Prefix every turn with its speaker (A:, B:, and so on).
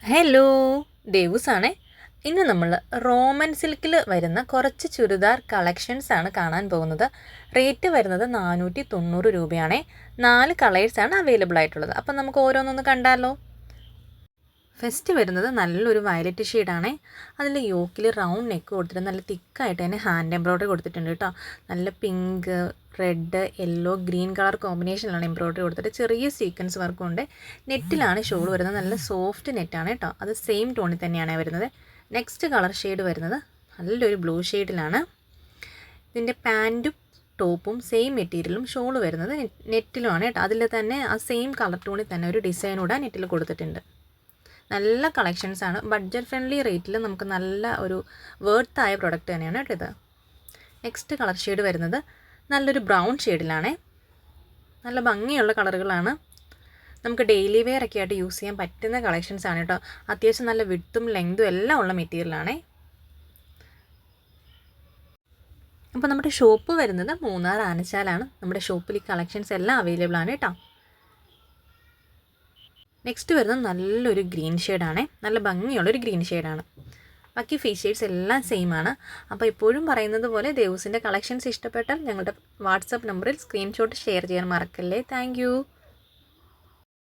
A: Hello, ദേവൂസാണേ. ഇന്ന് നമ്മൾ Roman സിൽക്കിൽ വരുന്ന കുറച്ച് ചുരിദാർ കളക്ഷൻസ് ആണ് കാണാൻ പോകുന്നത്. റേറ്റ് വരുന്നത് 490 രൂപയാണേ. 4 കളേഴ്സാണ് അവൈലബിൾ ആയിട്ടുള്ളത്. അപ്പം നമുക്ക് ഓരോന്നൊന്ന് കണ്ടാലോ. ഫസ്റ്റ് വരുന്നത് നല്ലൊരു വയലറ്റ് ഷെയ്ഡാണേ. അതിൽ യോക്കിൽ റൗണ്ട് നെക്ക് കൊടുത്തിട്ട് നല്ല തിക്കായിട്ട് തന്നെ ഹാൻഡ് എംബ്രോയ്ഡറി കൊടുത്തിട്ടുണ്ട് കേട്ടോ. നല്ല pink, red, yellow, green colour കോമ്പിനേഷനിലാണ് എംബ്രോയ്ഡറി കൊടുത്തിട്ട് ചെറിയ സീക്വൻസ് വർക്കും ഉണ്ട്. നെറ്റിലാണ് ഷോൾ വരുന്നത്. നല്ല സോഫ്റ്റ് നെറ്റാണ് കേട്ടോ. അത് സെയിം ടോണിൽ തന്നെയാണ് വരുന്നത്. നെക്സ്റ്റ് കളർ ഷെയ്ഡ് വരുന്നത് നല്ലൊരു ബ്ലൂ ഷെയ്ഡിലാണ്. ഇതിൻ്റെ പാൻറ്റും ടോപ്പും സെയിം മെറ്റീരിയലും ഷോൾ വരുന്നത് നെറ്റിലുമാണ് കേട്ടോ. അതിൽ തന്നെ ആ സെയിം കളർ ടോണിൽ തന്നെ ഒരു ഡിസൈൻ കൂടെ നെറ്റിൽ കൊടുത്തിട്ടുണ്ട്. നല്ല കളക്ഷൻസാണ്. ബഡ്ജറ്റ് ഫ്രണ്ട്ലി റേറ്റിൽ നമുക്ക് നല്ല ഒരു വേർത്തായ പ്രൊഡക്റ്റ് തന്നെയാണ് കേട്ടോ ഇത്. നെക്സ്റ്റ് കളർ ഷെയ്ഡ് വരുന്നത് നല്ലൊരു ബ്രൗൺ ഷെയ്ഡിലാണേ. നല്ല ഭംഗിയുള്ള കളറുകളാണ്. നമുക്ക് ഡെയിലി വെയർ ഒക്കെ ആയിട്ട് യൂസ് ചെയ്യാൻ പറ്റുന്ന കളക്ഷൻസാണ് കേട്ടോ. അത്യാവശ്യം നല്ല വിഡ്ത്തും ലെങ്തും എല്ലാം ഉള്ള മെറ്റീരിയലാണേ. അപ്പോൾ നമ്മുടെ ഷോപ്പ് വരുന്നത് മൂന്നാർ ആനച്ചാലാണ്. നമ്മുടെ ഷോപ്പിൽ ഈ കളക്ഷൻസ് എല്ലാം അവൈലബിൾ ആണ് കേട്ടോ. നെക്സ്റ്റ് വരുന്നത് നല്ലൊരു ഗ്രീൻ ഷെയ്ഡാണേ. നല്ല ഭംഗിയുള്ളൊരു ഗ്രീൻ ഷെയ്ഡാണ്. ബാക്കി ഫേസ് ഷെയ്ഡ്സ് എല്ലാം സെയിം ആണ്. അപ്പോൾ ഇപ്പോഴും പറയുന്നത് പോലെ ദേവൂസിൻ്റെ കളക്ഷൻസ് ഇഷ്ടപ്പെട്ടാൽ ഞങ്ങളുടെ വാട്സപ്പ് നമ്പറിൽ സ്ക്രീൻഷോട്ട് ഷെയർ ചെയ്യാൻ മറക്കല്ലേ. താങ്ക്